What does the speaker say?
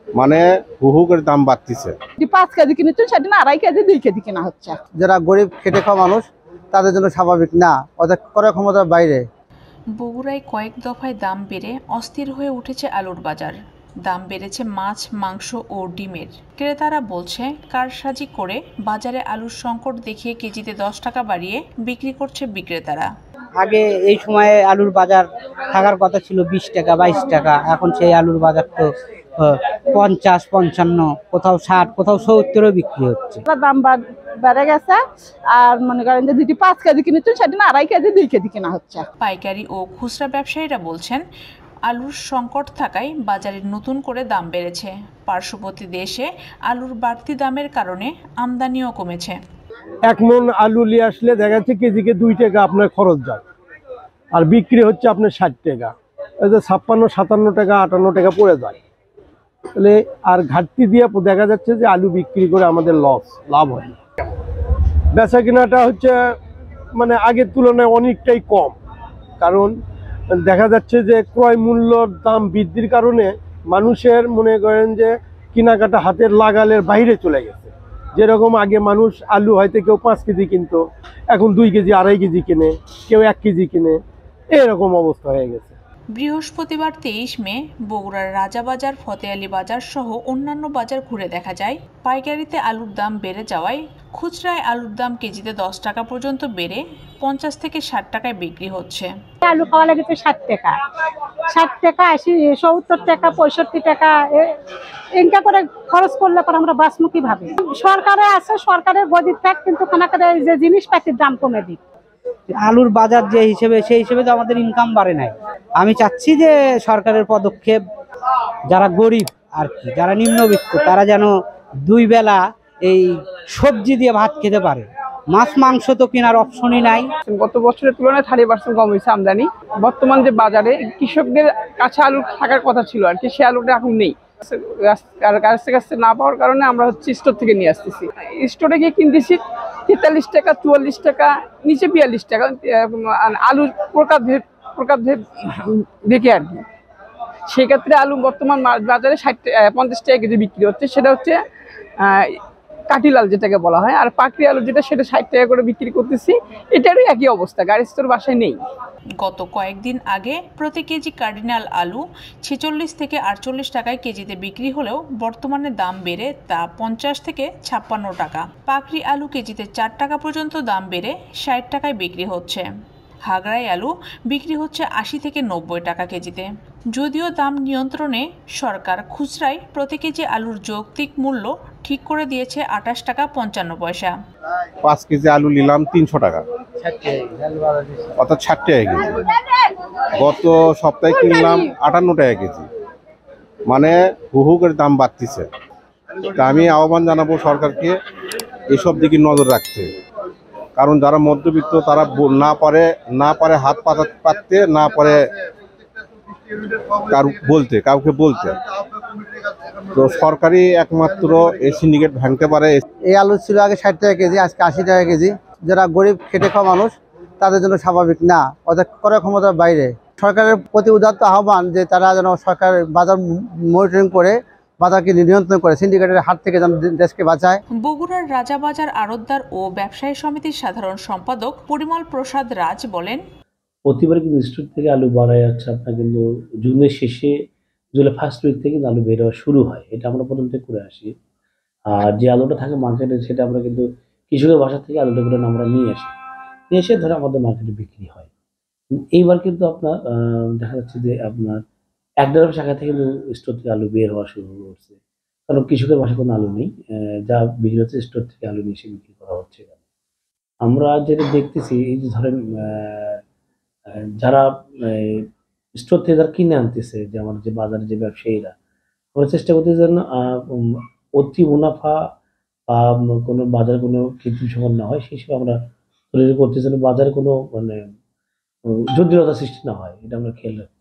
মানে হু হু করে দাম বাড়তিছে। 5 কেজি কিনেছেন সেদিন 2.5 কেজি 2 কেজি কেনা হচ্ছে। যারা গরিব খেটে খাওয়া মানুষ তাদের জন্য স্বাভাবিক না, ওদের ক্রয় ক্ষমতার বাইরে। বগুড়ায় কয়েক দফায় দাম বেড়ে অস্থির হয়ে উঠেছে আলুর বাজার। দাম বেড়েছে মাছ, মাংস ও ডিমের। ক্রেতারা বলছে কারসাজি করে বাজারে আলুর সংকট দেখিয়ে কেজিতে 10 টাকা বাড়িয়ে বিক্রি করছে বিক্রেতারা। আগে এই সময়ে আলুর বাজার থাকার কথা ছিল 20 টাকা 22 টাকা, এখন সেই আলুর বাজার তো 50, 55, কোথাও 60, কোথাও 70-ও বিক্রি হচ্ছে। দাম বেড়ে গেছে, আর মনে করেন যে 5 কেজি কিনেছেন সেদিন 2.5 কেজি 2 কেজি কেনা হচ্ছে। পাইকারি ও খুচরা ব্যবসায়ীরা বলছেন আলুর সংকট থাকায় বাজারে নতুন করে দাম বেড়েছে। পার্শ্ববর্তী দেশে আলুর বাড়তি দামের কারণে আমদানিও কমেছে। 1 মণ আলু নিয়ে আসলে দেখা যাচ্ছে কেজিকে 2 টাকা আপনার খরচ যায়, আর বিক্রি হচ্ছে আপনার 60 টাকা। এই যে 56, 57 টাকা 58 টাকা পড়ে যায়। তাহলে আর ঘাটতি দিয়ে দেখা যাচ্ছে যে আলু বিক্রি করে আমাদের লাভ হয়। বেচা কিনাটা হচ্ছে মানে আগের তুলনায় অনেকটাই কম, কারণ দেখা যাচ্ছে যে ক্রয় মূল্যর দাম বৃদ্ধির কারণে মানুষের মনে করেন যে কেনাকাটা হাতের লাগালের বাইরে চলে গেছে। যেরকম আগে মানুষ আলু হয়তো কেউ 5 কেজি কিনতো, এখন 2 কেজি 2.5 কেজি কিনে, কেউ 1 কেজি কিনে, এরকম অবস্থা হয়ে গেছে। বৃহস্পতিবার 23 মে বগুড়ার রাজাবাজার, ফতেয়ালী বাজার সহ অন্যান্য বাজার ঘুরে দেখা যায় পাইকারিতে আলুর দাম বেড়ে যাওয়ায় খুচরায় আলুর দাম কেজিতে 10 টাকা পর্যন্ত বেড়ে 50 থেকে 60 টাকায় বিক্রি হচ্ছে। আলু খাওয়া লেগেছে 60 টাকা, 60 টাকা 80, 70 টাকা, 65 টাকা ইনকা করে খরচ করলে পর আমরা বাসমুখী ভাবে। সরকারে আছে, সরকারের গদির থাক, কিন্তু খানাকারে যে জিনিসপাতির দাম কমে দিক। আলুর বাজার যে হিসেবে সেই হিসেবে তো আমাদের ইনকাম বাড়ে নাই। আমি চাচ্ছি যে সরকারের পদক্ষেপ, যারা গরিব আর কি, যারা নিম্নবিত্ত, তারা যেন 2 বেলা এই সবজি দিয়ে ভাত খেতে পারে। মাছ মাংস তো কেনার অপশনই নাই। গত বছরের তুলনায় 30% কম হয়েছে আমদানি। বর্তমান যে বাজারে কৃষকদের কাছে আলু থাকার কথা ছিল আর কি, সে আলুটা এখন নেই। কাছে না পাওয়ার কারণে আমরা স্টোর থেকে নিয়ে আসতেছি। স্টোরে গিয়ে কিনতেছি 43 টাকা, 44 টাকা, নিচে 42 টাকা। আলুর প্রকার দেখে আর কি। সেক্ষেত্রে আলু বর্তমান বাজারে 50 টাকা কেজি বিক্রি হচ্ছে। সেটা হচ্ছে কাটিলাল যেটাকে বলা হয়, আর পাকড়ি আলু যেটা, সেটা 60 টাকা করে বিক্রি করতেছি। এটারই একই অবস্থা, গাড়ি স্টোর বাসায় নেই। গত কয়েকদিন আগে প্রতি কেজি কার্ডিনাল আলু 46 থেকে 48 টাকায় কেজিতে বিক্রি হলেও বর্তমানে দাম বেড়ে তা 50 থেকে 56 টাকা। পাকড়ি আলু কেজিতে 4 টাকা পর্যন্ত দাম বেড়ে 60 টাকায় বিক্রি হচ্ছে। হাগড়াই আলু বিক্রি হচ্ছে 80 থেকে 90 টাকা কেজিতে। যদিও দাম নিয়ন্ত্রণে সরকার খুচরায় প্রতি কেজি আলুর যৌক্তিক মূল্য ঠিক করে দিয়েছে 28 টাকা 55 পয়সা। 5 কেজি আলু নিলাম 300 টাকা, অর্থাৎ 60 টাকা কেজি। গত সপ্তাহে কিনলাম 58 টাকা কেজি, মানে হু হু করে দাম বাড়তিছে। তা আমি আহ্বান জানাবো সরকারকে এসব দিকে নজর রাখতে, কারণ যারা মধ্যবিত্ত তারা না পারে হাত পাততে, না পারে কাউকে বলতে। তো সরকারি একমাত্র এই সিন্ডিকেট ভাঙতে পারে। এই আলু ছিল আগে 60 টাকা কেজি, আজকে 80 টাকা কেজি। যারা গরিব খেটে খাওয়া মানুষ তাদের জন্য স্বাভাবিক না, ওদের ক্রয় ক্ষমতার বাইরে। সরকারের প্রতি উদাত্ত আহ্বান যে তারা যেন সরকার বাজার মনিটরিং করে বাজারকে নিয়ন্ত্রণ করে, সিন্ডিকেটের হাত থেকে যেন দেশকে বাঁচায়। বগুড়ার রাজাবাজার আড়তদার ও ব্যবসায়ী সমিতির সাধারণ সম্পাদক পরিমল প্রসাদ রাজ বলেন, প্রতিবার কিন্তু স্টোর থেকে আলু বাড়া যাচ্ছে আপনার, কিন্তু জুনের শেষে, জুলাই ফার্স্ট উইক থেকে আলু বের হওয়া শুরু হয়। এটা আমরা প্রথম থেকে করে আসি। আর যে আলুটা থাকে মার্কেটে, সেটা আমরা কিন্তু কৃষকের বাসা থেকে আলুটা করে আমরা নিয়ে এসে ধরে আমাদের মার্কেটে বিক্রি হয়। এইবার কিন্তু আপনার দেখা যাচ্ছে যে আপনার 1-1.5 টাকা থেকে কিন্তু স্টোর থেকে আলু বের হওয়া শুরু করছে, কারণ কৃষকের বাসায় কোনো আলু নেই। যা বিক্রি হচ্ছে স্টোর থেকে আলু নিয়ে এসে বিক্রি করা হচ্ছে। আমরা যেটা দেখতেছি, এই যে ধরেন যারা স্টোর থেকে যারা কিনে আনতেছে, যে আমার যে বাজারে যে ব্যবসায়ীরা, আমরা চেষ্টা করতেছি যেন অতি মুনাফা বা কোনো বাজারে কোনো কৃত্রিম সংকট না হয়, সেই হিসেবে আমরা তৈরি করতেছি, যেন বাজারে কোনো মানে জটিলতা সৃষ্টি না হয়, এটা আমরা খেয়াল রাখি।